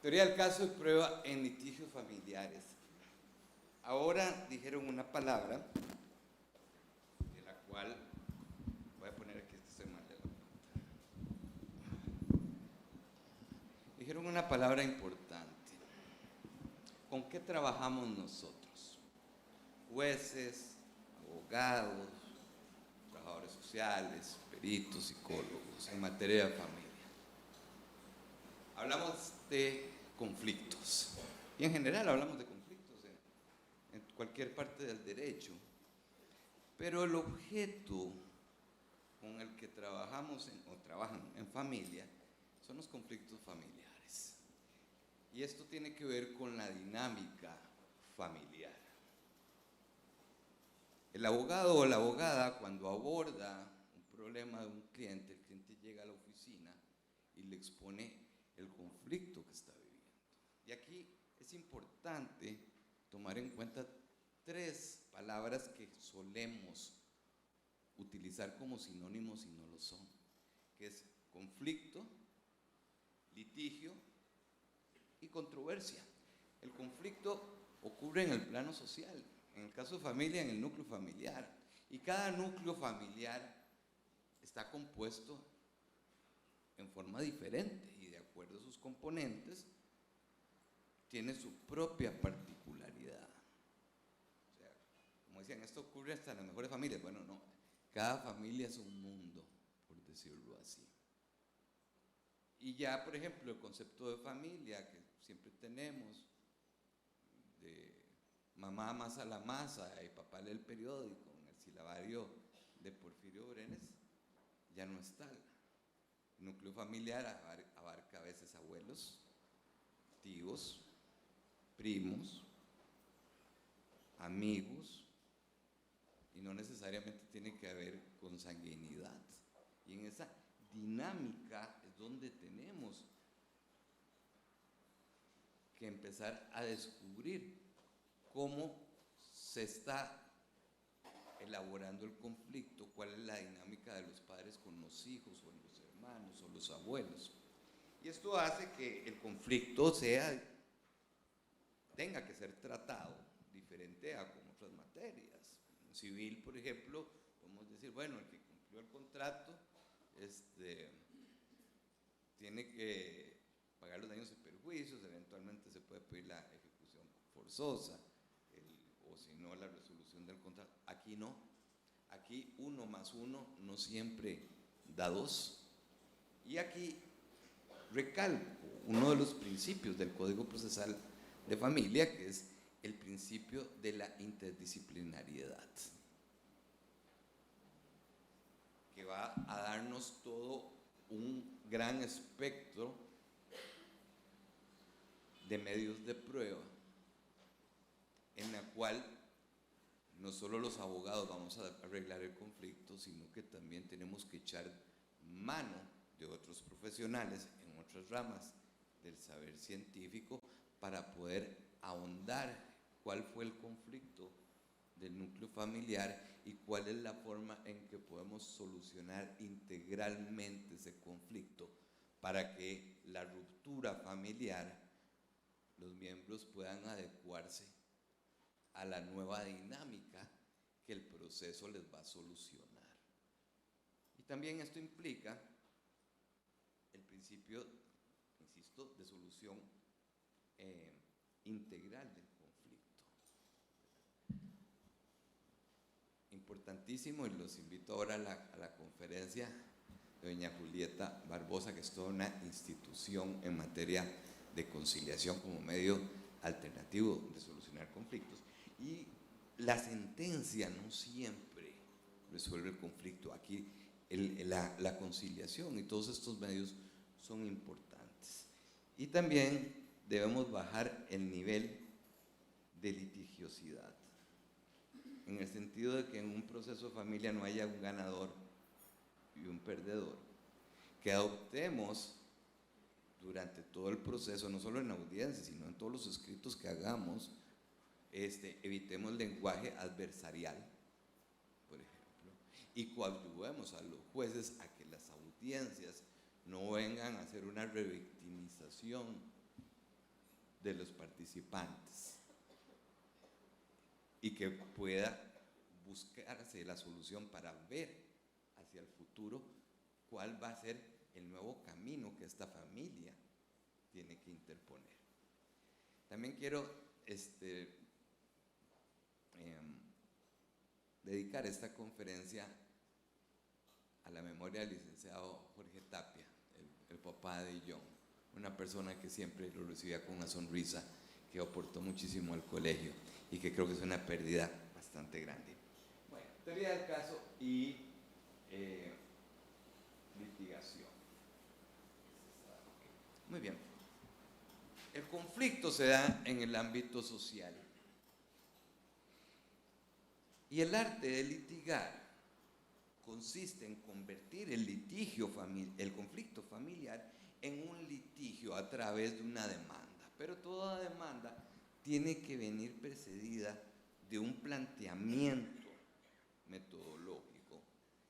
Teoría del caso y prueba en litigios familiares. Ahora dijeron una palabra de la cual voy a poner aquí, estoy mal de la punta. Dijeron una palabra importante. ¿Con qué trabajamos nosotros? Jueces, abogados, trabajadores sociales, peritos, psicólogos en materia de familia. Hablamos de conflictos y en general hablamos de conflictos en cualquier parte del derecho, pero el objeto con el que trabajamos o trabajan en familia son los conflictos familiares, y esto tiene que ver con la dinámica familiar. El abogado o la abogada, cuando aborda un problema de un cliente, el cliente llega a la oficina y le expone el conflicto que está viviendo. Y aquí es importante tomar en cuenta tres palabras que solemos utilizar como sinónimos y no lo son, que es conflicto, litigio y controversia. El conflicto ocurre en el plano social, en el caso de familia, en el núcleo familiar, y cada núcleo familiar está compuesto en forma diferente y de acuerdo a sus componentes tiene su propia particularidad. O sea, como decían, esto ocurre hasta en las mejores familias. Bueno, no, cada familia es un mundo, por decirlo así. Y ya, por ejemplo, el concepto de familia que siempre tenemos, de mamá amasa la masa y papá lee el periódico, en el silabario de Porfirio Brenes, ya no está. El núcleo familiar abarca a veces abuelos, tíos, primos, amigos, y no necesariamente tiene que haber consanguinidad. Y en esa dinámica es donde tenemos que empezar a descubrir cómo se está elaborando el conflicto, cuál es la dinámica de los padres con los hijos o los hermanos o los abuelos. Y esto hace que el conflicto tenga que ser tratado diferente a como otras materias. En civil, por ejemplo, podemos decir, bueno, el que cumplió el contrato tiene que pagar los daños y perjuicios, eventualmente se puede pedir la ejecución forzosa, o si no, la resolución del contrato. Aquí no. Aquí 1 más 1 no siempre da 2. Y aquí recalco uno de los principios del Código Procesal de Familia, que es el principio de la interdisciplinariedad, que va a darnos todo un gran espectro de medios de prueba, en la cual no solo los abogados vamos a arreglar el conflicto, sino que también tenemos que echar mano de otros profesionales en otras ramas del saber científico para poder ahondar cuál fue el conflicto del núcleo familiar y cuál es la forma en que podemos solucionar integralmente ese conflicto para que la ruptura familiar, los miembros puedan adecuarse a la nueva dinámica que el proceso les va a solucionar. Y también esto implica el principio, insisto, de solución integral del conflicto. Importantísimo, y los invito ahora a la conferencia de doña Julieta Barbosa, que es toda una institución en materia de conciliación como medio alternativo de solucionar conflictos. Y la sentencia no siempre resuelve el conflicto. Aquí la conciliación y todos estos medios son importantes. Y también debemos bajar el nivel de litigiosidad, en el sentido de que en un proceso de familia no haya un ganador y un perdedor, que adoptemos durante todo el proceso, no solo en audiencia, sino en todos los escritos que hagamos, evitemos el lenguaje adversarial, por ejemplo, y coadyuvemos a los jueces a que las audiencias no vengan a hacer una revictimización de los participantes y que pueda buscarse la solución para ver hacia el futuro cuál va a ser el nuevo camino que esta familia tiene que interponer. También quiero dedicar esta conferencia a la memoria del licenciado Jorge Tapia, el papá de John, una persona que siempre lo recibía con una sonrisa, que aportó muchísimo al colegio y que creo que es una pérdida bastante grande. Bueno, teoría del caso y litigación. Muy bien. El conflicto se da en el ámbito social. Y el arte de litigar consiste en convertir el conflicto familiar en un litigio a través de una demanda. Pero toda demanda tiene que venir precedida de un planteamiento metodológico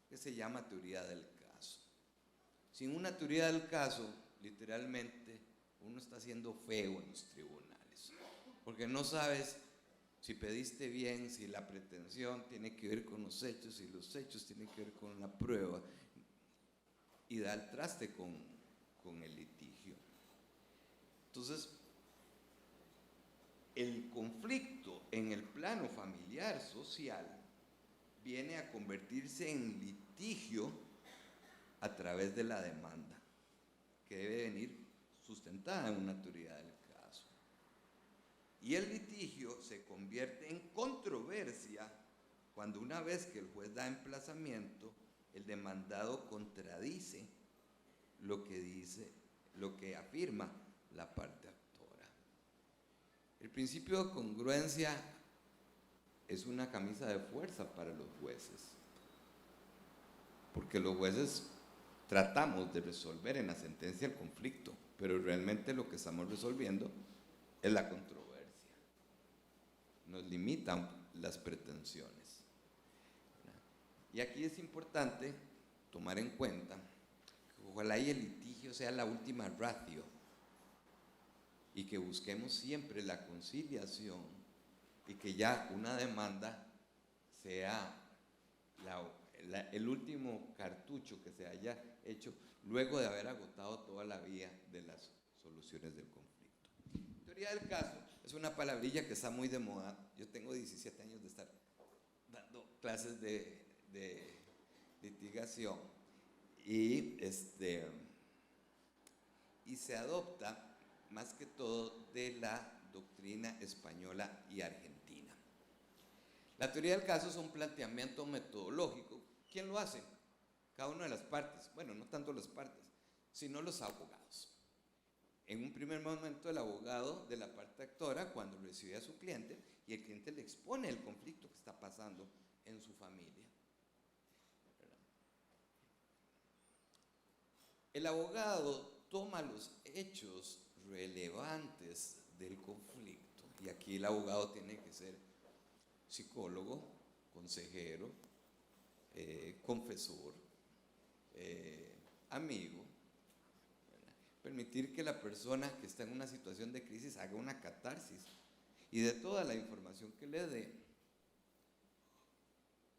que se llama teoría del caso. Sin una teoría del caso, literalmente, uno está haciendo feo en los tribunales, porque no sabes si pediste bien, si la pretensión tiene que ver con los hechos, si los hechos tienen que ver con la prueba, y da el traste con el litigio. Entonces, el conflicto en el plano familiar, social, viene a convertirse en litigio a través de la demanda, que debe venir sustentada en una teoría del caso. Y el litigio se convierte en controversia cuando, una vez que el juez da emplazamiento, el demandado contradice lo que afirma la parte actora. El principio de congruencia es una camisa de fuerza para los jueces, porque los jueces tratamos de resolver en la sentencia el conflicto, pero realmente lo que estamos resolviendo es la controversia. Nos limitan las pretensiones. Y aquí es importante tomar en cuenta que ojalá y el litigio sea la última ratio y que busquemos siempre la conciliación y que ya una demanda sea el último cartucho que se haya hecho luego de haber agotado toda la vía de las soluciones del conflicto. Teoría del caso es una palabrilla que está muy de moda. Yo tengo 17 años de estar dando clases de litigación y se adopta más que todo de la doctrina española y argentina. La teoría del caso es un planteamiento metodológico. ¿Quién lo hace? Cada una de las partes. Bueno, no tanto las partes, sino los abogados. En un primer momento, el abogado de la parte actora, cuando recibe a su cliente, y el cliente le expone el conflicto que está pasando en su familia. El abogado toma los hechos relevantes del conflicto, y aquí el abogado tiene que ser psicólogo, consejero, confesor, amigo, permitir que la persona que está en una situación de crisis haga una catarsis y de toda la información que le dé,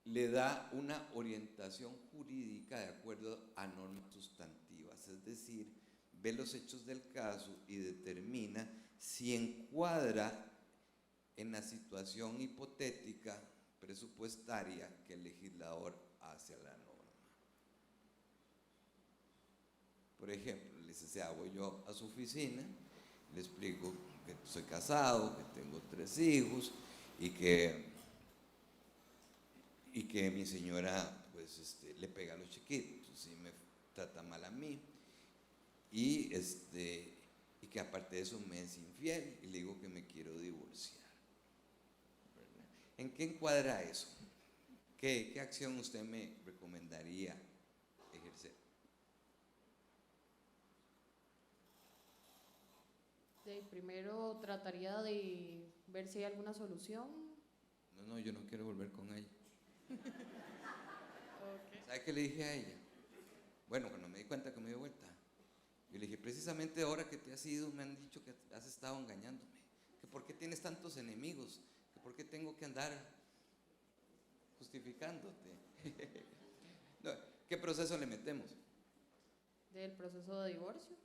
le da una orientación jurídica de acuerdo a normas sustantivas, es decir, ve los hechos del caso y determina si encuadra en la situación hipotética presupuestaria que el legislador hace a la norma. Por ejemplo, le dice, voy yo a su oficina, le explico que soy casado, que tengo 3 hijos y que mi señora pues le pega a los chiquitos y me trata mal a mí y que aparte de eso me es infiel y le digo que me quiero divorciar. ¿En qué encuadra eso? ¿Qué acción usted me recomendaría ejercer? Primero trataría de ver si hay alguna solución. No, yo no quiero volver con ella. Okay. ¿Sabe qué le dije a ella? Bueno, cuando me di cuenta que me dio vuelta, Y le dije, precisamente ahora que te has ido, me han dicho que has estado engañándome, que por qué tienes tantos enemigos, que por qué tengo que andar justificándote. No, ¿qué proceso le metemos? Del proceso de divorcio.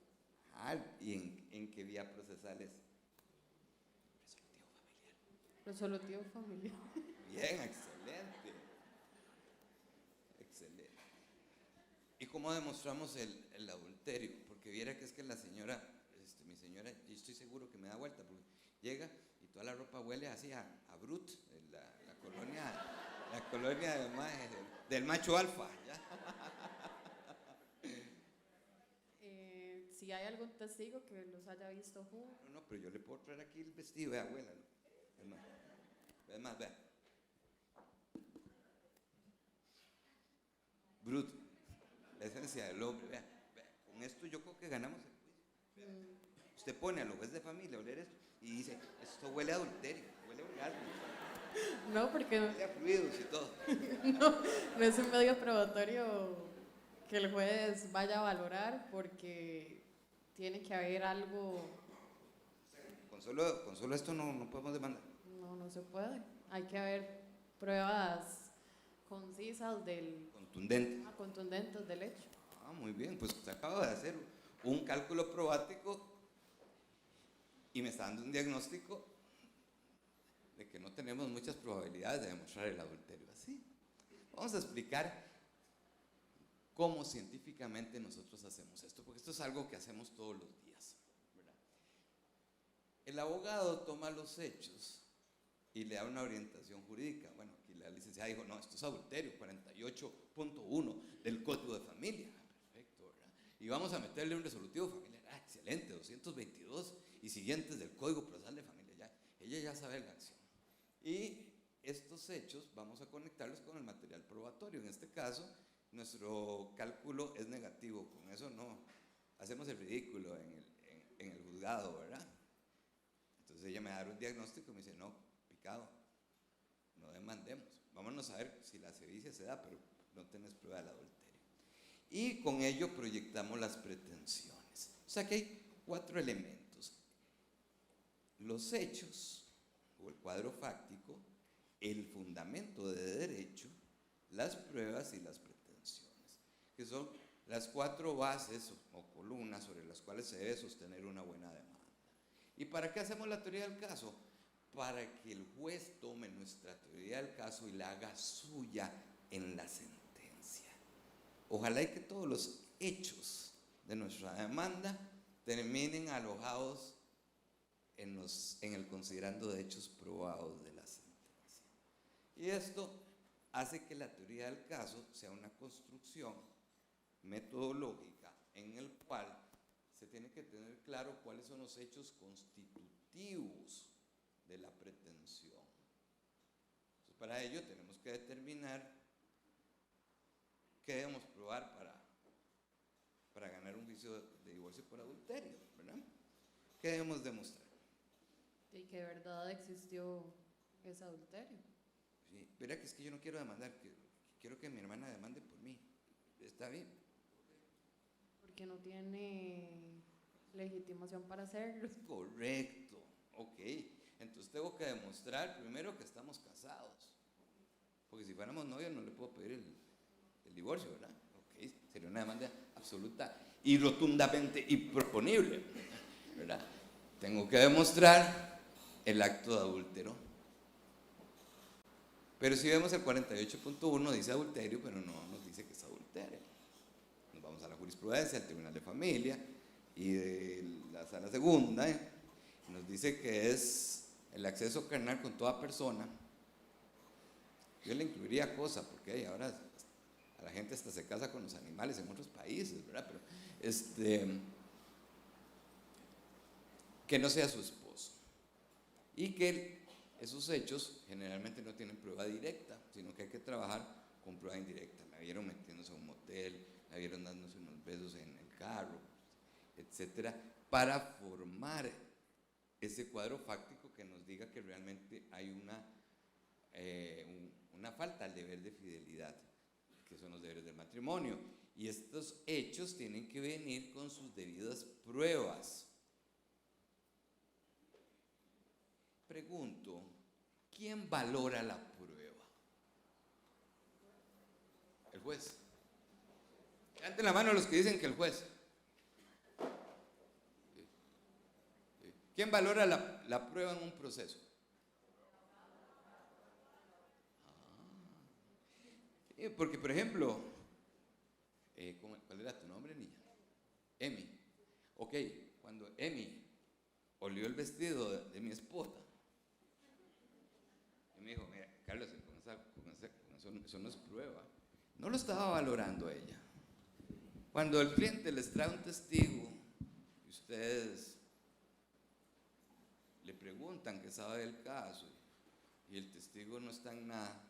Ah, ¿y en qué vía procesal es? Resolutivo familiar. Bien, excelente. Excelente. ¿Y cómo demostramos el adulterio? Porque viera que es que la señora, mi señora, yo estoy seguro que me da vuelta, porque llega y toda la ropa huele así a Brut, la colonia del macho alfa. ¿Ya? Si hay algún testigo que los haya visto juntos. No, pero yo le puedo traer aquí el vestido de abuela. Es más, vea. Brut, la esencia del hombre, vea. Con esto yo creo que ganamos el juicio. Usted pone a los jueces de familia a oler esto y dice, esto huele a adulterio, huele a orgasmo. No, porque Huele a fluidos y todo. no es un medio probatorio que el juez vaya a valorar, porque tiene que haber algo. Con solo esto no podemos demandar. No se puede. Hay que haber pruebas concisas contundentes del hecho. Ah, muy bien, pues usted acaba de hacer un cálculo probático y me está dando un diagnóstico de que no tenemos muchas probabilidades de demostrar el adulterio así. Vamos a explicar cómo científicamente nosotros hacemos esto, porque esto es algo que hacemos todos los días, ¿verdad? El abogado toma los hechos y le da una orientación jurídica. Bueno, aquí la licenciada dijo, no, esto es adulterio, 48.1 del Código de Familia. Perfecto, ¿verdad? Y vamos a meterle un resolutivo familiar. Ah, excelente, 222 y siguientes del Código Procesal de Familia. Ya, ella ya sabe la acción. Y estos hechos vamos a conectarlos con el material probatorio. En este caso, nuestro cálculo es negativo. Con eso no hacemos el ridículo en el juzgado, ¿verdad? Entonces ella me da un diagnóstico y me dice, no, picado, no demandemos. Vámonos a ver si la sevicia se da, pero no tenés prueba del adulterio. Y con ello proyectamos las pretensiones. O sea que hay 4 elementos: los hechos o el cuadro fáctico, el fundamento de derecho, las pruebas y las pretensiones, que son las 4 bases o columnas sobre las cuales se debe sostener una buena demanda. ¿Y para qué hacemos la teoría del caso? Para que el juez tome nuestra teoría del caso y la haga suya en la sentencia. Ojalá y que todos los hechos de nuestra demanda terminen alojados en el considerando de hechos probados de la sentencia. Y esto hace que la teoría del caso sea una construcción metodológica en el cual se tiene que tener claro cuáles son los hechos constitutivos de la pretensión. Entonces, para ello tenemos que determinar qué debemos probar para ganar un juicio de divorcio por adulterio, ¿verdad? ¿Qué debemos demostrar? Y que de verdad existió ese adulterio. Sí, verá que es que yo no quiero demandar, quiero que mi hermana demande por mí. ¿Está bien? Porque no tiene legitimación para hacerlo. Correcto, ok. Entonces tengo que demostrar primero que estamos casados. Porque si fuéramos novios no le puedo pedir el divorcio, ¿verdad? Ok, sería una demanda absoluta y rotundamente improponible, ¿verdad? Tengo que demostrar el acto de adúltero. Pero si vemos el 48.1 dice adulterio, pero no nos dice que es adulterio. Nos vamos a la jurisprudencia, al Tribunal de Familia y de la Sala Segunda, nos dice que es el acceso carnal con toda persona. Yo le incluiría cosa, porque ahora a la gente hasta se casa con los animales en otros países, ¿verdad? Pero que no sea su esposo. Y que esos hechos generalmente no tienen prueba directa, sino que hay que trabajar con prueba indirecta. La vieron metiéndose a un motel, la vieron dándose unos besos en el carro, etcétera, para formar ese cuadro fáctico que nos diga que realmente hay una falta al deber de fidelidad, que son los deberes del matrimonio. Y estos hechos tienen que venir con sus debidas pruebas. Pregunto, ¿quién valora la prueba? El juez. Levanten la mano los que dicen que el juez. ¿Quién valora la prueba en un proceso? Porque, por ejemplo, ¿cuál era tu nombre, niña? Emi. Ok, cuando Emi olió el vestido de mi esposa, y me dijo, mira, Carlos, eso no es prueba. No lo estaba valorando ella. Cuando el cliente les trae un testigo y ustedes le preguntan qué sabe del caso y el testigo no está en nada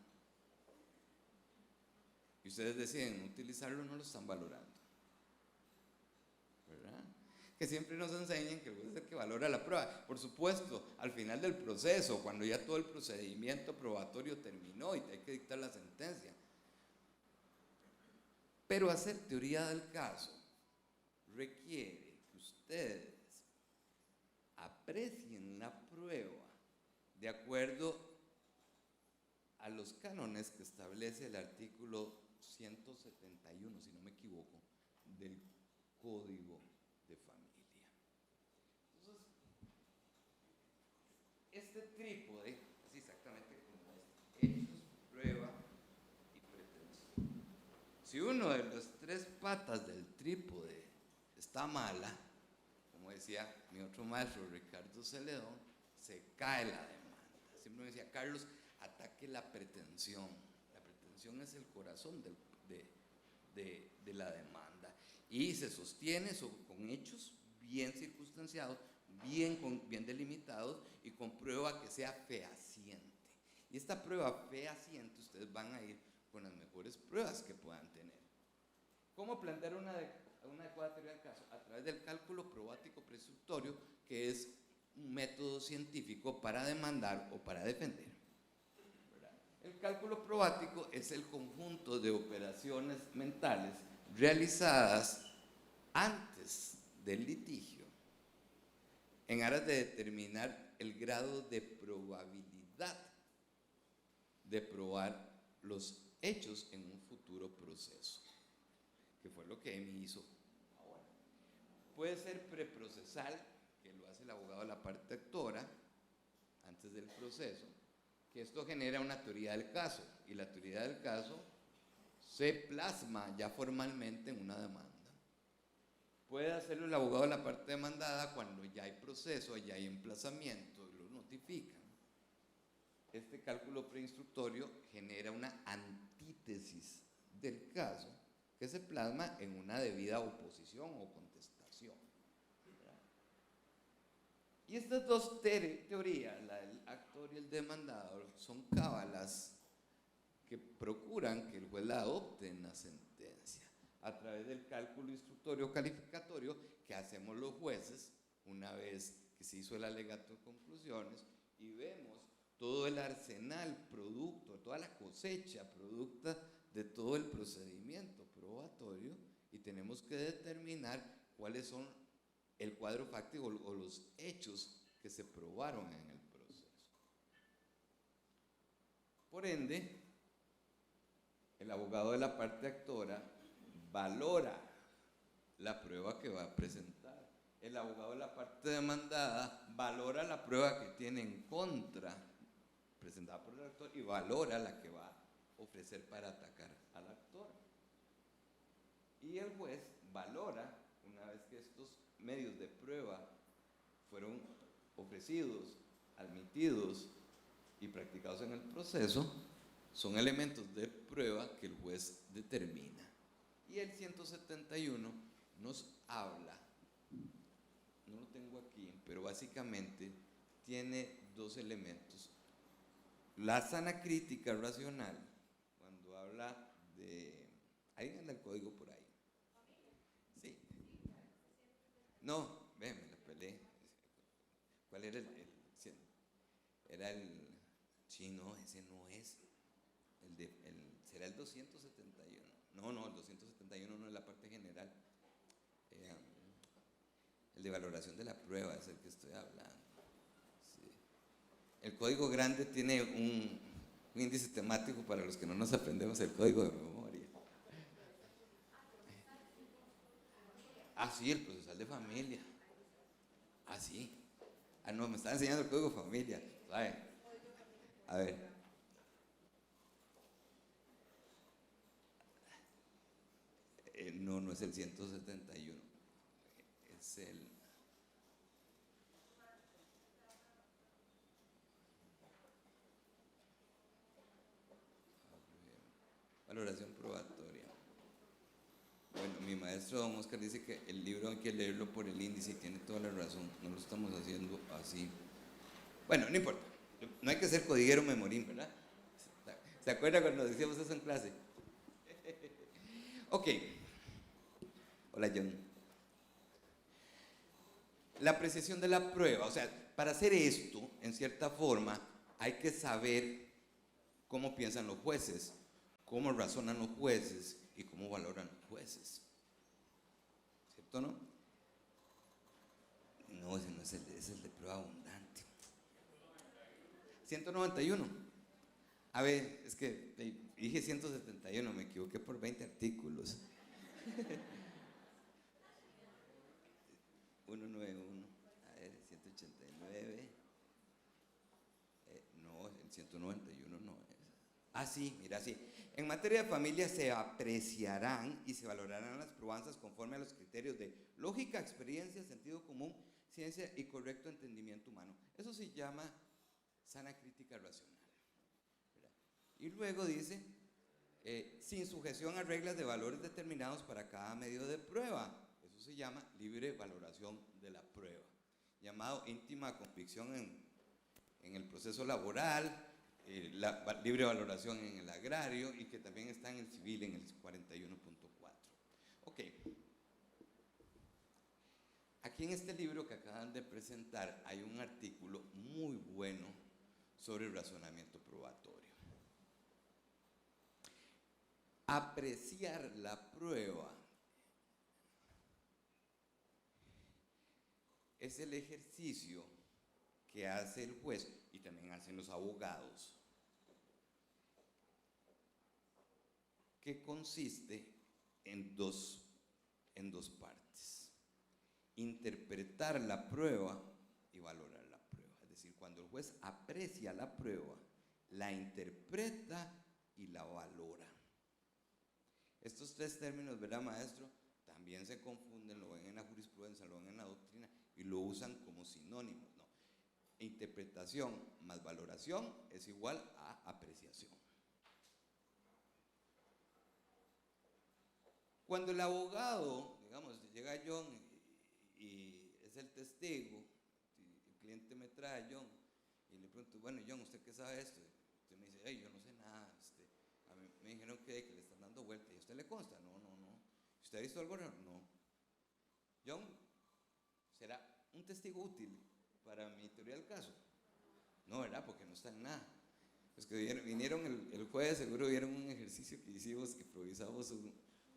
y ustedes deciden utilizarlo, no lo están valorando, ¿verdad? Que siempre nos enseñan que el juez es el que valora la prueba. Por supuesto, al final del proceso, cuando ya todo el procedimiento probatorio terminó y hay que dictar la sentencia. Pero hacer teoría del caso requiere que ustedes aprecien la prueba de acuerdo a los cánones que establece el artículo 171, si no me equivoco, del Código de Familia. Entonces, este trípode es exactamente como este: hechos, prueba y pretensión. Si uno de las tres patas del trípode está mala, como decía mi otro maestro Ricardo Celedón, se cae la demanda. Siempre me decía, Carlos, ataque la pretensión. La pretensión es el corazón de la demanda y se sostiene con hechos bien circunstanciados, bien delimitados y con prueba que sea fehaciente. Y esta prueba fehaciente ustedes van a ir con las mejores pruebas que puedan tener. ¿Cómo plantear una adecuada teoría del caso? A través del cálculo probático presuntorio, que es un método científico para demandar o para defender. El cálculo probático es el conjunto de operaciones mentales realizadas antes del litigio en aras de determinar el grado de probabilidad de probar los hechos en un futuro proceso, que fue lo que Emi hizo ahora. Puede ser preprocesal, que lo hace el abogado de la parte actora antes del proceso, que esto genera una teoría del caso, y la teoría del caso se plasma ya formalmente en una demanda. Puede hacerlo el abogado de la parte demandada cuando ya hay proceso, ya hay emplazamiento y lo notifican. Este cálculo preinstructorio genera una antítesis del caso que se plasma en una debida oposición o contestación. Y estas dos teorías, la del actor y el demandador, son cábalas que procuran que el juez la adopte en la sentencia a través del cálculo instructorio calificatorio que hacemos los jueces una vez que se hizo el alegato de conclusiones y vemos todo el arsenal producto, toda la cosecha producta de todo el procedimiento probatorio y tenemos que determinar cuáles son el cuadro fáctico o los hechos que se probaron en el proceso. Por ende, el abogado de la parte actora valora la prueba que va a presentar. El abogado de la parte demandada valora la prueba que tiene en contra, presentada por el actor, y valora la que va a ofrecer para atacar al actor. Y el juez valora, una vez que estos medios de prueba fueron ofrecidos, admitidos y practicados en el proceso, son elementos de prueba que el juez determina. Y el 171 nos habla, no lo tengo aquí, pero básicamente tiene dos elementos. La sana crítica racional, cuando habla de... ¿Alguien anda el código por ahí? Sí. No, me la peleé. ¿Cuál era era el chino? Ese no es. ¿será el 271? No, el 271 no es la parte general. El de valoración de la prueba es el que estoy hablando. Sí. El código grande tiene un índice temático para los que no nos aprendemos el código de memoria. Sí, el procesal de familia. Sí. No, me está enseñando el código de familia. ¿Sabe? A ver. No es el 171. Es el... Valoración probatoria. Bueno, mi maestro don Oscar dice que el libro hay que leerlo por el índice y tiene toda la razón. No lo estamos haciendo así. Bueno, no importa. No hay que ser codiguero memorín, ¿verdad? ¿Se acuerda cuando decíamos eso en clase? Ok. Hola, John. La apreciación de la prueba. O sea, para hacer esto, en cierta forma, hay que saber cómo piensan los jueces, cómo razonan los jueces y cómo valoran los jueces. ¿Cierto o no? No, ese no es es el de prueba abundante. 191. A ver, es que dije 171, me equivoqué por 20 artículos. 191, a ver, 189. No, el 191 no es. Sí, mira, sí. En materia de familia se apreciarán y se valorarán las probanzas conforme a los criterios de lógica, experiencia, sentido común, ciencia y correcto entendimiento humano. Eso se llama sana crítica racional. ¿Verdad? Y luego dice, sin sujeción a reglas de valores determinados para cada medio de prueba. Eso se llama libre valoración de la prueba. Llamado íntima convicción en el proceso laboral, la libre valoración en el agrario y que también está en el civil en el 41.4. Ok. Aquí en este libro que acaban de presentar hay un artículo muy bueno sobre el razonamiento probatorio. Apreciar la prueba es el ejercicio que hace el juez y también hacen los abogados, que consiste en dos partes: interpretar la prueba y valorar la prueba. Es decir, cuando el juez aprecia la prueba, la interpreta y la valora. Estos tres términos, ¿verdad, maestro? También se confunden, lo ven en la jurisprudencia, lo ven en la doctrina y lo usan como sinónimos. No. Interpretación más valoración es igual a apreciación. Cuando el abogado, digamos, llega John y es el testigo, el cliente me trae a John y le pregunto, bueno, John, ¿usted qué sabe de esto? Usted me dice, hey, yo no sé nada, a mí me dijeron que le están dando vuelta. ¿Y a usted le consta? No. ¿Usted ha visto algo raro? No. John, ¿será un testigo útil para mi teoría del caso? No, ¿verdad? Porque no está en nada. Los que vinieron el jueves seguro vieron un ejercicio que hicimos, que improvisamos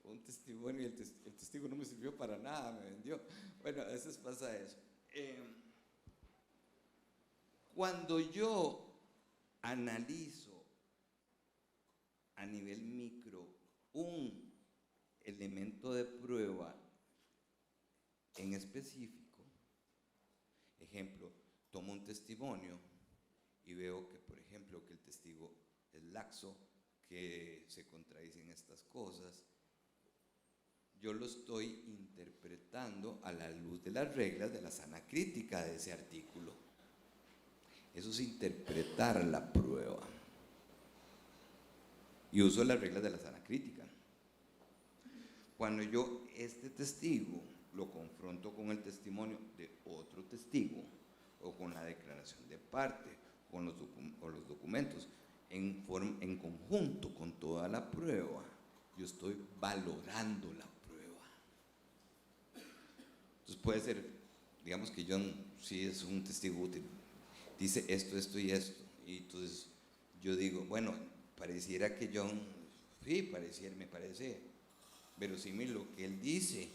un testimonio y el testigo no me sirvió para nada, me vendió. Bueno, a veces pasa eso. Cuando yo analizo a nivel micro un elemento de prueba en específico, ejemplo, tomo un testimonio y veo que, por ejemplo, que el testigo es laxo, que se contradicen estas cosas, yo lo estoy interpretando a la luz de las reglas de la sana crítica de ese artículo. Eso es interpretar la prueba. Y uso las reglas de la sana crítica. Cuando yo este testigo lo confronto con el testimonio de otro testigo o con la declaración de parte, con los documentos, en conjunto con toda la prueba, yo estoy valorando la prueba. Entonces puede ser, digamos que John sí es un testigo útil, dice esto y esto, y entonces yo digo, bueno, pareciera que John Sí, me parece verosímil lo que él dice,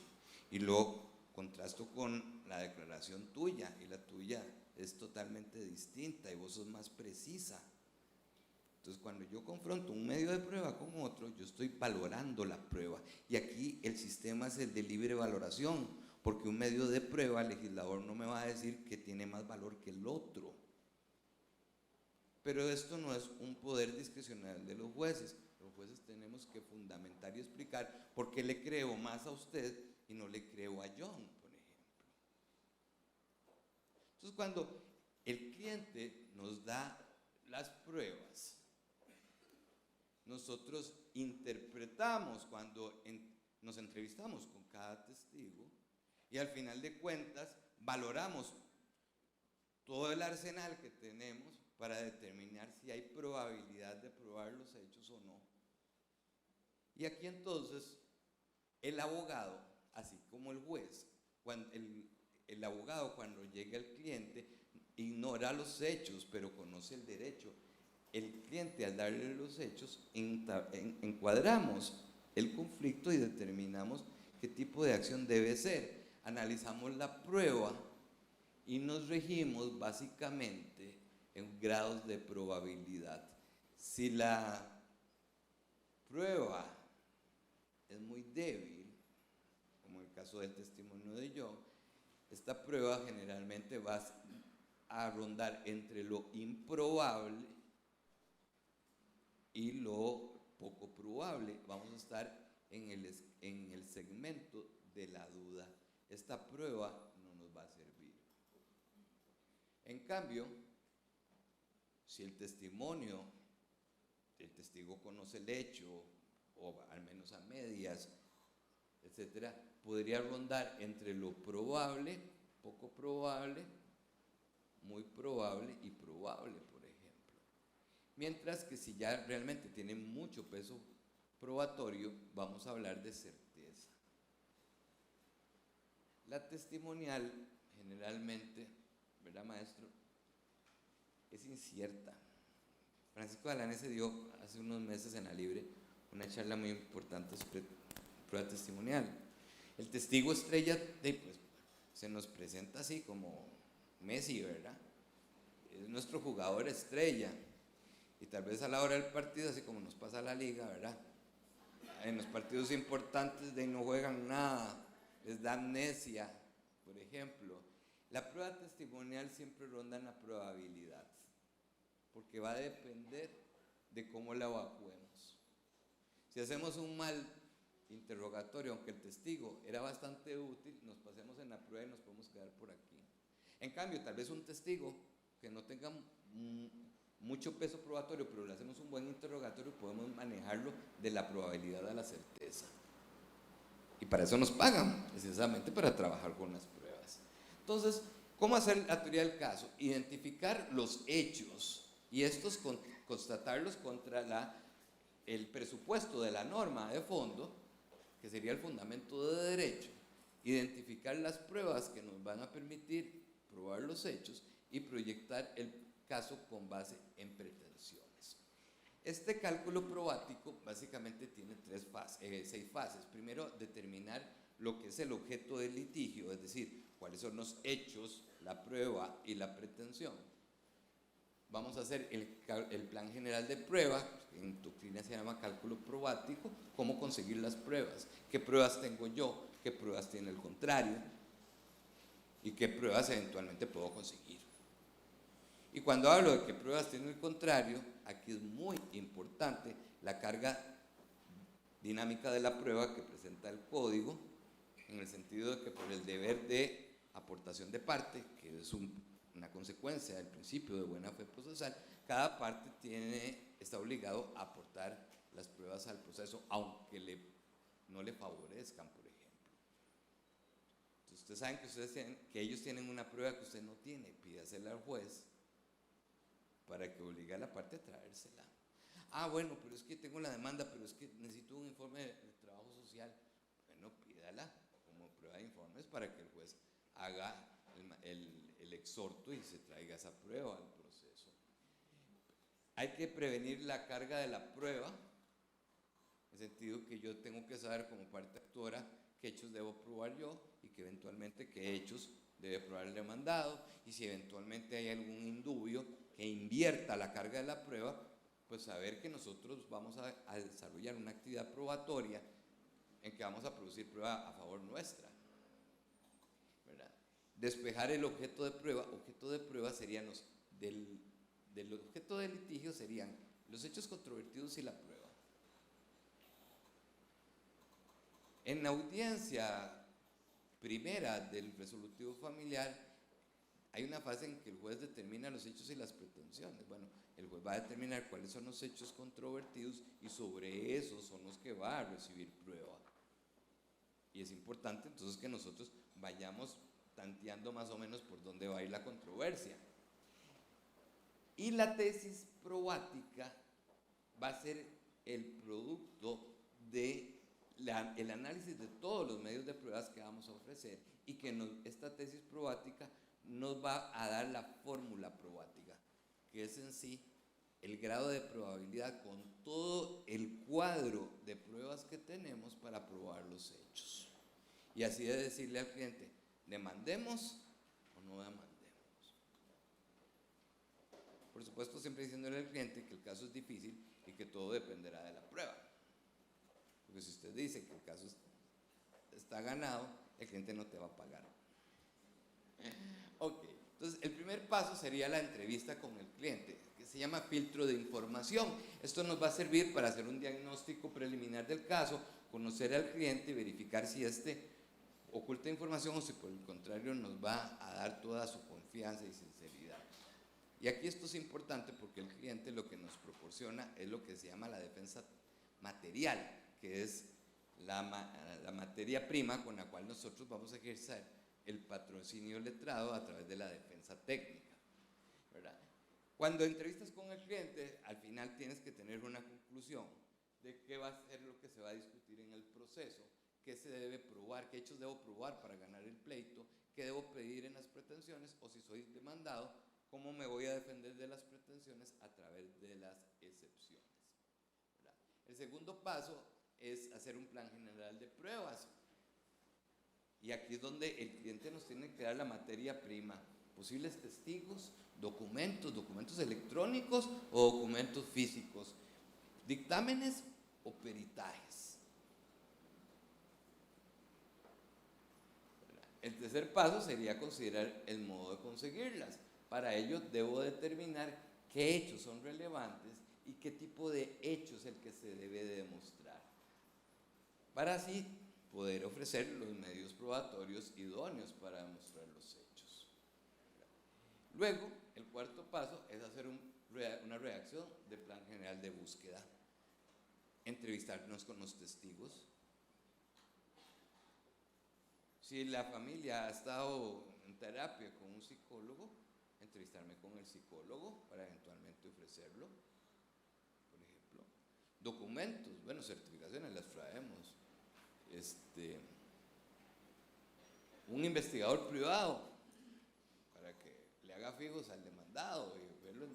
y lo contrasto con la declaración tuya, y la tuya es totalmente distinta y vos sos más precisa. Entonces, cuando yo confronto un medio de prueba con otro, yo estoy valorando la prueba, y aquí el sistema es el de libre valoración, porque un medio de prueba, el legislador no me va a decir que tiene más valor que el otro. Pero esto no es un poder discrecional de los jueces. Los jueces tenemos que fundamentar y explicar por qué le creo más a usted y no le creo a John, por ejemplo. Entonces, cuando el cliente nos da las pruebas, nosotros interpretamos cuando nos entrevistamos con cada testigo, y al final de cuentas valoramos todo el arsenal que tenemos para determinar si hay probabilidad de probar los hechos o no. Y aquí entonces el abogado, así como el juez, el abogado cuando llega al cliente ignora los hechos, pero conoce el derecho. El cliente, al darle los hechos, encuadramos el conflicto y determinamos qué tipo de acción debe ser. Analizamos la prueba y nos regimos básicamente en grados de probabilidad. Si la prueba es muy débil, como el caso del testimonio de John, esta prueba generalmente va a rondar entre lo improbable y lo poco probable. Vamos a estar en el segmento de la duda. Esta prueba no nos va a servir. En cambio, si el testigo conoce el hecho, o al menos a medias, etcétera, podría rondar entre lo probable, poco probable, muy probable y probable, por ejemplo. Mientras que si ya realmente tiene mucho peso probatorio, vamos a hablar de certeza. La testimonial, generalmente, ¿verdad, maestro?, es incierta. Francisco Alanés se dio hace unos meses en la Libre una charla muy importante sobre prueba testimonial. El testigo estrella pues, se nos presenta así como Messi, ¿verdad? Es nuestro jugador estrella, y tal vez a la hora del partido, así como nos pasa a la liga, ¿verdad? En los partidos importantes no juegan nada, les da amnesia, por ejemplo. La prueba testimonial siempre ronda en la probabilidad, porque va a depender de cómo la evacuemos. Si hacemos un mal interrogatorio, aunque el testigo era bastante útil, nos pasemos en la prueba y nos podemos quedar por aquí. En cambio, tal vez un testigo que no tenga mucho peso probatorio, pero le hacemos un buen interrogatorio, podemos manejarlo de la probabilidad a la certeza. Y para eso nos pagan, precisamente para trabajar con las pruebas. Entonces, ¿cómo hacer la teoría del caso? Identificar los hechos y estos constatarlos contra el presupuesto de la norma de fondo, que sería el fundamento de derecho. Identificar las pruebas que nos van a permitir probar los hechos y proyectar el caso con base en pretensiones. Este cálculo probático básicamente tiene 6 fases. Primero, determinar lo que es el objeto del litigio, es decir, cuáles son los hechos, la prueba y la pretensión. Vamos a hacer el plan general de prueba, en doctrina se llama cálculo probático, cómo conseguir las pruebas, qué pruebas tengo yo, qué pruebas tiene el contrario y qué pruebas eventualmente puedo conseguir. Y cuando hablo de qué pruebas tiene el contrario, aquí es muy importante la carga dinámica de la prueba que presenta el código, en el sentido de que por el deber de aportación de parte, que es una consecuencia del principio de buena fe procesal, cada parte está obligado a aportar las pruebas al proceso, aunque no le favorezcan, por ejemplo. Entonces, ustedes saben que ellos tienen una prueba que usted no tiene, pídasela al juez para que obligue a la parte a traérsela. Ah, bueno, pero es que tengo la demanda, pero es que necesito un informe de trabajo social. Bueno, pídala como prueba de informes para que el juez haga el exhorto y se traiga esa prueba al proceso. Hay que prevenir la carga de la prueba el sentido que yo tengo que saber como parte actora qué hechos debo probar yo y que eventualmente qué hechos debe probar el demandado, y si eventualmente hay algún indubio que invierta la carga de la prueba, pues saber que nosotros vamos a desarrollar una actividad probatoria en que vamos a producir prueba a favor nuestra, ¿verdad? Despejar el objeto de prueba serían del objeto de litigio serían los hechos controvertidos y la prueba. En la audiencia primera del resolutivo familiar hay una fase en que el juez determina los hechos y las pretensiones. Bueno, el juez va a determinar cuáles son los hechos controvertidos y sobre esos son los que va a recibir prueba. Y es importante entonces que nosotros vayamos tanteando más o menos por dónde va a ir la controversia. Y la tesis probática va a ser el producto del análisis de todos los medios de pruebas que vamos a ofrecer, y que esta tesis probática nos va a dar la fórmula probática, que es en sí el grado de probabilidad con todo el cuadro de pruebas que tenemos para probar los hechos. Y así de decirle al cliente, ¿demandemos o no demandemos? Por supuesto, siempre diciéndole al cliente que el caso es difícil y que todo dependerá de la prueba. Porque si usted dice que el caso está ganado, el cliente no te va a pagar. Ok, entonces el primer paso sería la entrevista con el cliente, que se llama filtro de información. Esto nos va a servir para hacer un diagnóstico preliminar del caso, conocer al cliente y verificar si oculta información o si por el contrario nos va a dar toda su confianza y sinceridad. Y aquí esto es importante porque el cliente lo que nos proporciona es lo que se llama la defensa material, que es la materia prima con la cual nosotros vamos a ejercer el patrocinio letrado a través de la defensa técnica, ¿verdad? Cuando entrevistas con el cliente, al final tienes que tener una conclusión de qué va a ser lo que se va a discutir en el proceso, qué se debe probar, qué hechos debo probar para ganar el pleito, qué debo pedir en las pretensiones, o si soy demandado, cómo me voy a defender de las pretensiones a través de las excepciones, ¿verdad? El segundo paso es hacer un plan general de pruebas. Y aquí es donde el cliente nos tiene que dar la materia prima, posibles testigos, documentos electrónicos o documentos físicos, dictámenes o peritajes. El tercer paso sería considerar el modo de conseguirlas. Para ello debo determinar qué hechos son relevantes y qué tipo de hecho es el que se debe de demostrar, para así poder ofrecer los medios probatorios idóneos para demostrar los hechos. Luego, el cuarto paso es hacer una redacción de plan general de búsqueda, entrevistarnos con los testigos. Si la familia ha estado en terapia con un psicólogo, entrevistarme con el psicólogo para eventualmente ofrecerlo, por ejemplo. Documentos, bueno, certificaciones las traemos. Un investigador privado para que le haga fijos al demandado y verlo.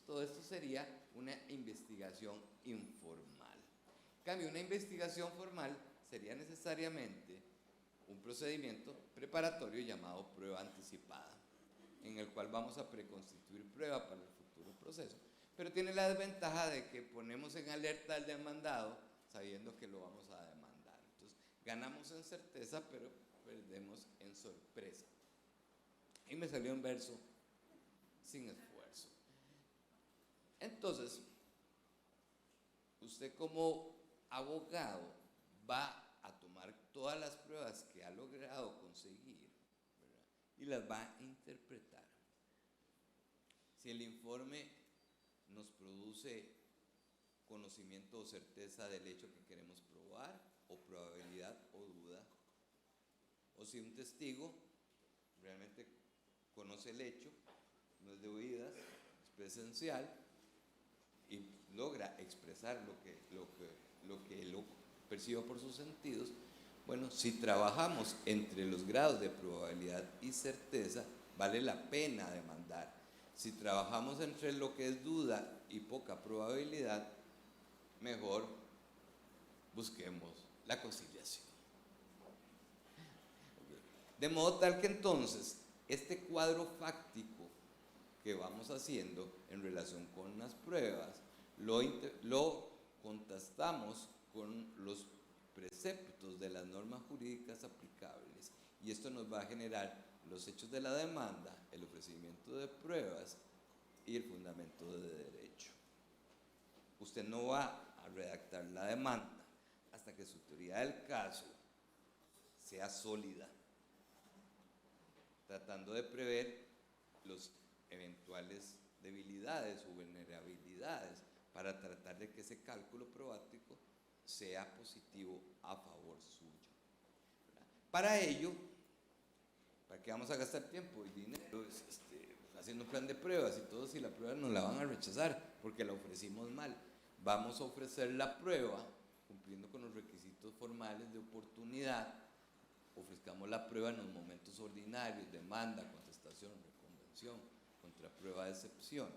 Todo esto sería una investigación informal. En cambio, una investigación formal sería necesariamente un procedimiento preparatorio llamado prueba anticipada, en el cual vamos a preconstituir prueba para el futuro proceso, pero tiene la desventaja de que ponemos en alerta al demandado sabiendo que lo vamos a demandar. Entonces, ganamos en certeza, pero perdemos en sorpresa. Y me salió un verso sin esfuerzo. Entonces, usted como abogado va a tomar todas las pruebas que ha logrado conseguir, ¿verdad?, y las va a interpretar. Si el informe nos produce conocimiento o certeza del hecho que queremos probar, o probabilidad o duda, o si un testigo realmente conoce el hecho, no es de oídas, es presencial y logra expresar lo que lo perciba por sus sentidos. Bueno, si trabajamos entre los grados de probabilidad y certeza, vale la pena demandar. Si trabajamos entre lo que es duda y poca probabilidad, mejor busquemos la conciliación. De modo tal que entonces, este cuadro fáctico que vamos haciendo en relación con las pruebas, lo contrastamos con los preceptos de las normas jurídicas aplicables, y esto nos va a generar los hechos de la demanda, el ofrecimiento de pruebas y el fundamento de derecho. Usted no va a redactar la demanda hasta que su teoría del caso sea sólida, tratando de prever los eventuales debilidades o vulnerabilidades para tratar de que ese cálculo probático sea positivo a favor suyo. Para ello, ¿para qué vamos a gastar tiempo y dinero haciendo un plan de pruebas y todo si la prueba nos la van a rechazar porque la ofrecimos mal? Vamos a ofrecer la prueba cumpliendo con los requisitos formales de oportunidad. Ofrezcamos la prueba en los momentos ordinarios: demanda, contestación, reconvención, contraprueba de excepciones.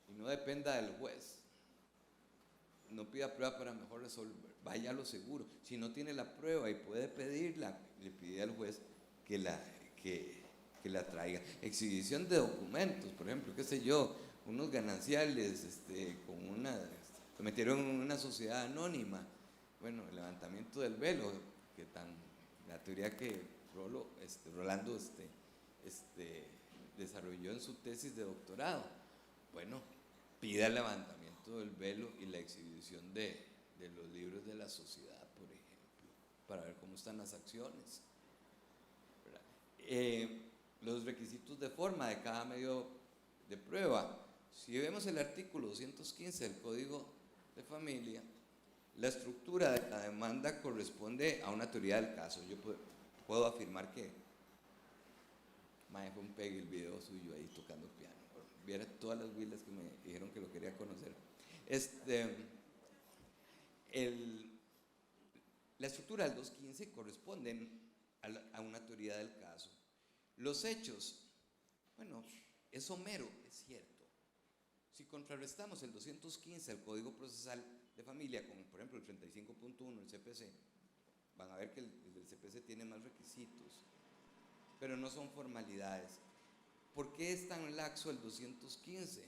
Y no dependa del juez. No pida prueba para mejor resolver, vaya a lo seguro. Si no tiene la prueba y puede pedirla, le pide al juez que la traiga. Exhibición de documentos, por ejemplo, qué sé yo, unos gananciales se metieron en una sociedad anónima. Bueno, el levantamiento del velo, la teoría que Rolando desarrolló en su tesis de doctorado. Bueno, pida el levantamiento del velo y la exhibición de los libros de la sociedad, por ejemplo, para ver cómo están las acciones. Los requisitos de forma de cada medio de prueba. Si vemos el artículo 215 del Código de Familia, la estructura de la demanda corresponde a una teoría del caso. Yo puedo afirmar que fue un pegue el video suyo ahí tocando piano. Viera todas las huilas que me dijeron que lo quería conocer. La estructura del 215 corresponde a una teoría del caso. Los hechos, bueno, es somero, es cierto. Si contrarrestamos el 215 del Código Procesal de Familia con, por ejemplo, el 35.1 del CPC, van a ver que el CPC tiene más requisitos, pero no son formalidades. ¿Por qué es tan laxo el 215?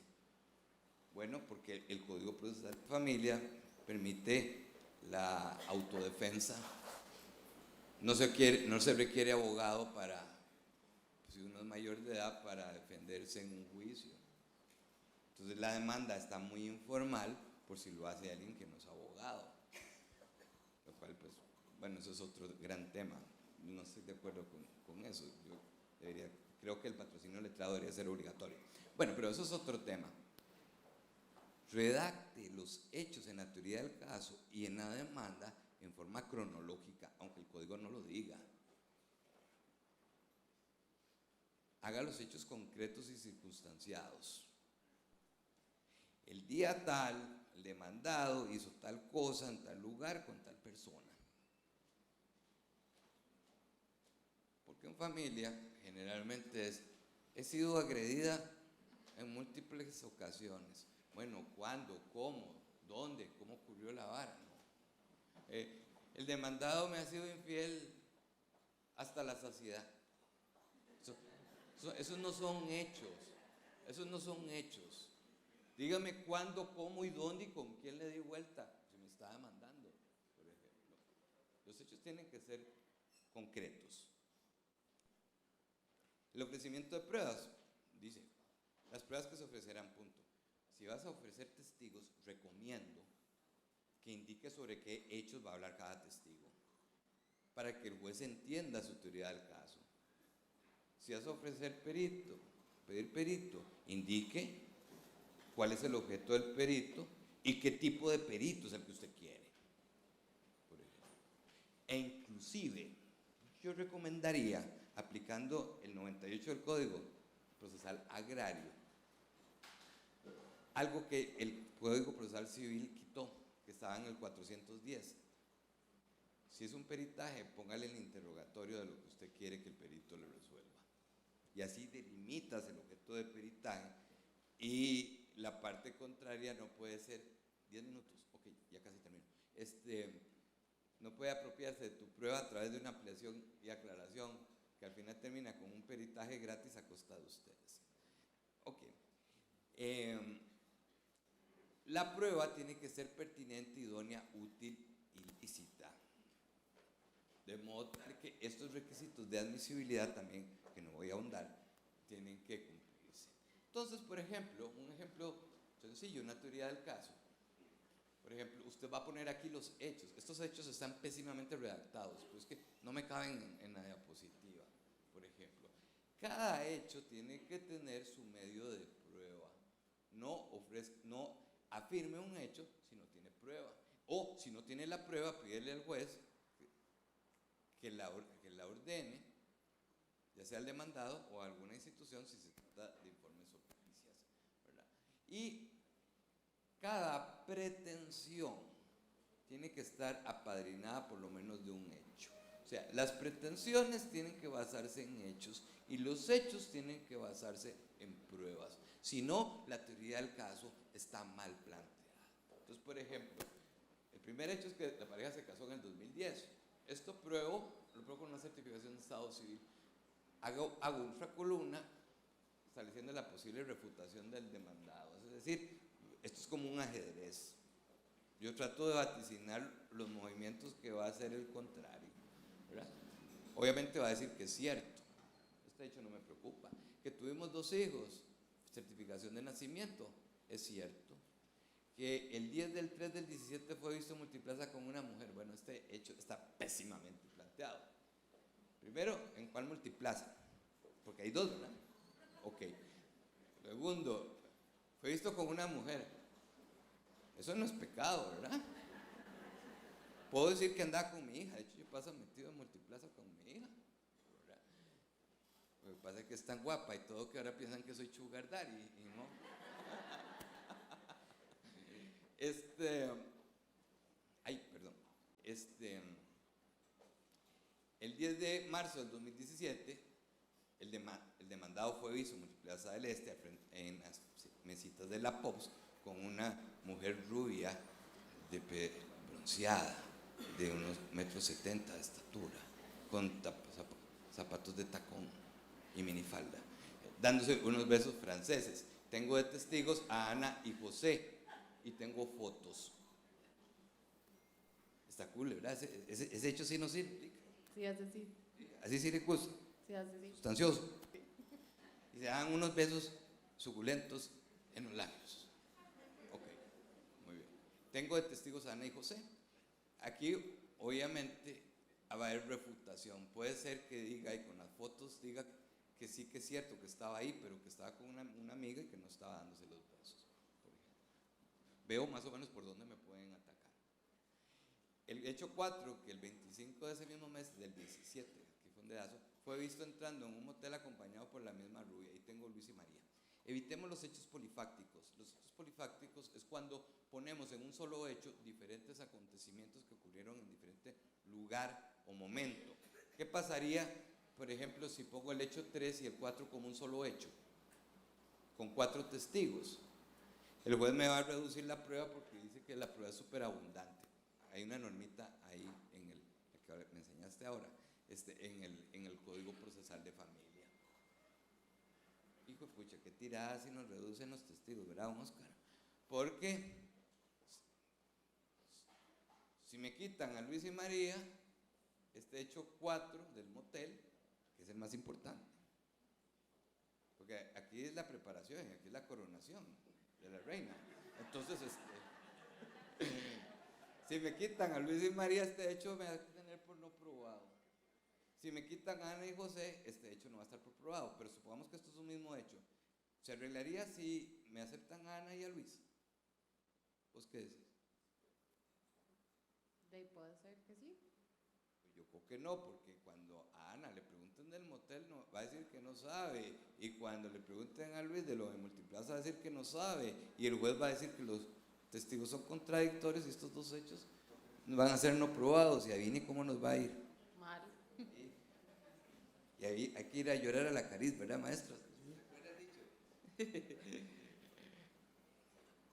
Bueno, porque el Código Procesal de Familia permite la autodefensa. No se requiere abogado si uno es mayor de edad, para defenderse en un juicio. Entonces la demanda está muy informal por si lo hace alguien que no es abogado. Lo cual, pues, bueno, eso es otro gran tema. No estoy de acuerdo con eso. Creo que el patrocinio letrado debería ser obligatorio. Bueno, pero eso es otro tema. Redacte los hechos en la teoría del caso y en la demanda en forma cronológica, aunque el código no lo diga. Haga los hechos concretos y circunstanciados. El día tal, el demandado hizo tal cosa en tal lugar con tal persona. Porque en familia generalmente he sido agredida en múltiples ocasiones. Bueno, ¿cuándo? ¿Cómo? ¿Dónde? ¿Cómo ocurrió la vara? No. El demandado me ha sido infiel hasta la saciedad. Esos no son hechos. Esos no son hechos. Dígame cuándo, cómo y dónde y con quién le di vuelta si me está demandando, por ejemplo. Los hechos tienen que ser concretos. El ofrecimiento de pruebas, dice, las pruebas que se ofrecerán, punto. Si vas a ofrecer testigos, recomiendo que indique sobre qué hechos va a hablar cada testigo, para que el juez entienda su teoría del caso. Si vas a ofrecer pedir perito, indique cuál es el objeto del perito y qué tipo de perito es el que usted quiere, por ejemplo. E inclusive, yo recomendaría, aplicando el 98 del Código Procesal Agrario, algo que el Código Procesal Civil quitó, que estaba en el 410. Si es un peritaje, póngale el interrogatorio de lo que usted quiere que el perito le resuelva. Y así delimitas el objeto de peritaje, y la parte contraria no puede ser 10 minutos. ok, ya casi termino. No puede apropiarse de tu prueba a través de una ampliación y aclaración que al final termina con un peritaje gratis a costa de ustedes. Ok. La prueba tiene que ser pertinente, idónea, útil y lícita. De modo tal que estos requisitos de admisibilidad también, que no voy a ahondar, tienen que cumplirse. Entonces, por ejemplo, un ejemplo sencillo, una teoría del caso. Por ejemplo, usted va a poner aquí los hechos. Estos hechos están pésimamente redactados, pero es que no me caben en la diapositiva. Por ejemplo, cada hecho tiene que tener su medio de prueba. No afirme un hecho si no tiene prueba. O si no tiene la prueba, pídele al juez que la ordene, ya sea el demandado o alguna institución si se trata de informes o pericias, ¿verdad? Y cada pretensión tiene que estar apadrinada por lo menos de un hecho. O sea, las pretensiones tienen que basarse en hechos y los hechos tienen que basarse en pruebas. Si no, la teoría del caso está mal planteada. Entonces, por ejemplo, el primer hecho es que la pareja se casó en el 2010. Esto lo pruebo con una certificación de estado civil. Hago ultracolumna estableciendo la posible refutación del demandado. Es decir, esto es como un ajedrez. Yo trato de vaticinar los movimientos que va a hacer el contrario, ¿verdad? Obviamente va a decir que es cierto. Este hecho no me preocupa. Que tuvimos 2 hijos, certificación de nacimiento, es cierto. Que el 10 del 3 del 17 fue visto en multiplaza con una mujer. Bueno, este hecho está pésimamente planteado. Primero, ¿en cuál multiplaza? Porque hay 2, ¿verdad? Ok. Segundo, fue visto con una mujer. Eso no es pecado, ¿verdad? Puedo decir que andaba con mi hija. De hecho, yo paso metido en multiplaza con mi hija, ¿verdad? Lo que pasa es que es tan guapa y todo que ahora piensan que soy sugar daddy y no. El 10 de marzo del 2017, el demandado fue visto en Multiplaza del Este, en las mesitas de la POPS, con una mujer rubia, bronceada, de unos 1,70 m de estatura, con zapatos de tacón y minifalda, dándose unos besos franceses. Tengo de testigos a Ana y José, y tengo fotos. Está cool, ¿verdad? Ese hecho sí no sirve. Sí, hace sí. Así sí le gusta. Sí, hace sí. Sustancioso. Y se dan unos besos suculentos en los labios. Ok, muy bien. Tengo de testigos a Ana y José. Aquí, obviamente, va a haber refutación. Puede ser que diga, y con las fotos diga que sí que es cierto que estaba ahí, pero que estaba con una amiga y que no estaba dándose los besos. Por ejemplo. Veo más o menos por dónde me pueden atacar. El hecho 4, que el 25 de ese mismo mes, del 17, que fue un dedazo, fue visto entrando en un motel acompañado por la misma rubia. Ahí tengo Luis y María. Evitemos los hechos polifácticos. Los hechos polifácticos es cuando ponemos en un solo hecho diferentes acontecimientos que ocurrieron en diferente lugar o momento. ¿Qué pasaría, por ejemplo, si pongo el hecho 3 y el 4 como un solo hecho? Con 4 testigos. El juez me va a reducir la prueba porque dice que la prueba es súper abundante. Hay una normita ahí en el que me enseñaste ahora, en el Código Procesal de Familia. Hijo de pucha, qué tirada si nos reducen los testigos, ¿verdad, Oscar? Porque si me quitan a Luis y María, este hecho 4 del motel, que es el más importante. Porque aquí es la preparación, aquí es la coronación de la reina. Entonces, si me quitan a Luis y María, este hecho me va a tener por no probado. Si me quitan a Ana y José, este hecho no va a estar por probado. Pero supongamos que esto es un mismo hecho. ¿Se arreglaría si me aceptan a Ana y a Luis? ¿Vos qué decís? Puede ser que sí. Yo creo que no, porque cuando a Ana le pregunten del motel, no, va a decir que no sabe. Y cuando le pregunten a Luis de lo de Multiplaza, va a decir que no sabe. Y el juez va a decir que los testigos son contradictorios y estos 2 hechos van a ser no probados. Y adivine cómo nos va a ir. Mal. Y ahí hay que ir a llorar a la Cariz, ¿verdad, maestros?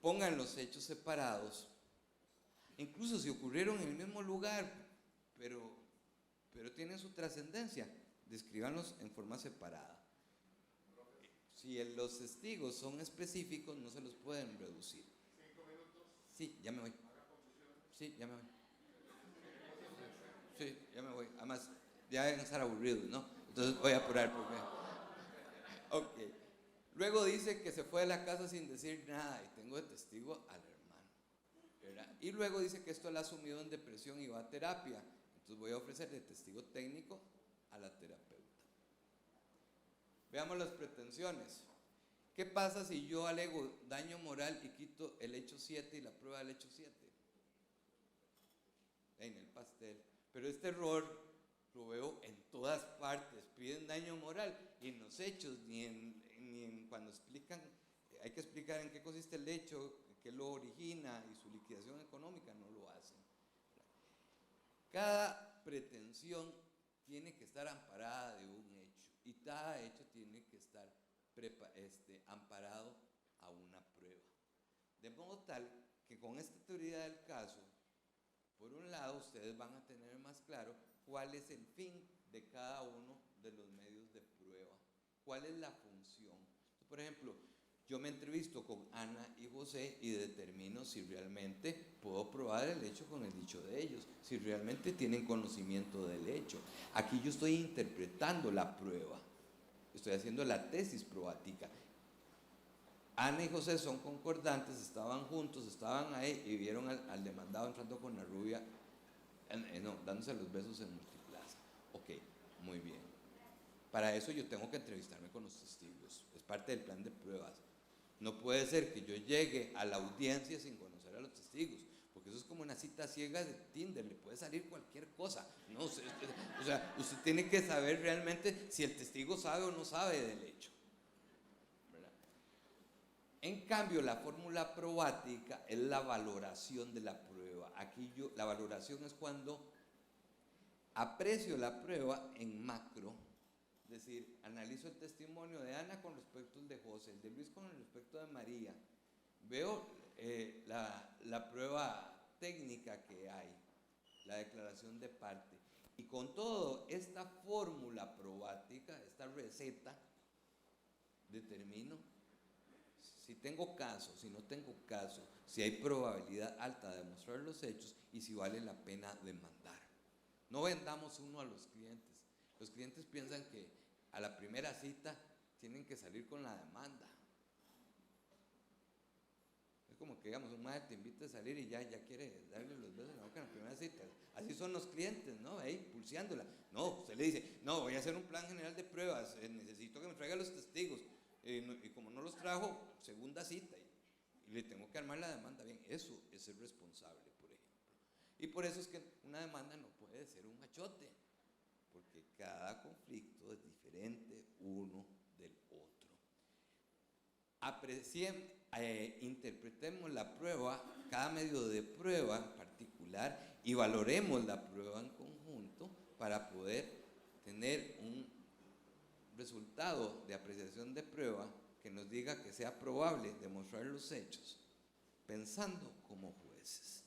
Pongan los hechos separados incluso si ocurrieron en el mismo lugar, pero tienen su trascendencia, descríbanlos en forma separada. Si los testigos son específicos, no se los pueden reducir. 5 minutos. Sí, ya me voy. Sí, ya me voy. Sí, ya me voy. Además, ya deben estar aburridos, ¿no? Entonces voy a apurar porque... Ok. Luego dice que se fue de la casa sin decir nada y tengo de testigo al hermano, ¿verdad? Y luego dice que esto la ha sumido en depresión y va a terapia. Entonces voy a ofrecerle testigo técnico a la terapeuta. Veamos las pretensiones. ¿Qué pasa si yo alego daño moral y quito el hecho 7 y la prueba del hecho 7? En el pastel. Pero este error lo veo en todas partes. Piden daño moral y en los hechos, ni en cuando explican, hay que explicar en qué consiste el hecho, qué lo origina y su liquidación económica, no lo hacen. Cada pretensión tiene que estar amparada de un hecho y cada hecho tiene que estar amparado a una prueba. De modo tal que con esta teoría del caso, por un lado, ustedes van a tener más claro cuál es el fin de cada uno de los medios de prueba, cuál es la función. Por ejemplo, yo me entrevisto con Ana y José y determino si realmente puedo probar el hecho con el dicho de ellos, si realmente tienen conocimiento del hecho. Aquí yo estoy interpretando la prueba, estoy haciendo la tesis probática. Ana y José son concordantes, estaban juntos, estaban ahí y vieron al demandado entrando con la rubia, dándose los besos en Multiplaza. Ok, muy bien. Para eso yo tengo que entrevistarme con los testigos, es parte del plan de pruebas. No puede ser que yo llegue a la audiencia sin conocer a los testigos, porque eso es como una cita ciega de Tinder, le puede salir cualquier cosa. No, o sea, usted tiene que saber realmente si el testigo sabe o no sabe del hecho. En cambio, la fórmula probática es la valoración de la prueba. Aquí la valoración es cuando aprecio la prueba en macro, es decir, analizo el testimonio de Ana con respecto al de José, el de Luis con respecto de María, veo la prueba técnica que hay, la declaración de parte, y con todo esta fórmula probática, esta receta, determino si tengo caso, si no tengo caso, si hay probabilidad alta de demostrar los hechos y si vale la pena demandar. No vendamos uno a los clientes. Los clientes piensan que a la primera cita tienen que salir con la demanda. Es como que, digamos, un maestro te invita a salir y ya quiere darle los besos en la boca en la primera cita. Así son los clientes, ¿no? Ahí, pulseándola. No, usted le dice, no, voy a hacer un plan general de pruebas, necesito que me traiga los testigos. Y como no los trajo, segunda cita y le tengo que armar la demanda bien. Eso es ser responsable, por ejemplo. Y por eso es que una demanda no puede ser un machote, porque cada conflicto es diferente uno del otro. Interpretemos la prueba, cada medio de prueba en particular, y valoremos la prueba en conjunto para poder tener un resultado de apreciación de prueba que nos diga que sea probable demostrar los hechos, pensando como jueces.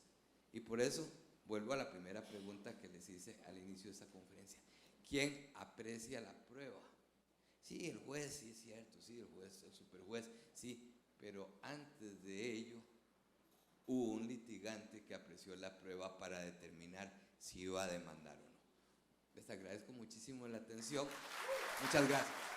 Y por eso vuelvo a la primera pregunta que les hice al inicio de esta conferencia. ¿Quién aprecia la prueba? Sí, el juez, sí es cierto, sí, el juez, el superjuez, sí, pero antes de ello hubo un litigante que apreció la prueba para determinar si iba a demandar o no. Les agradezco muchísimo la atención. Muchas gracias.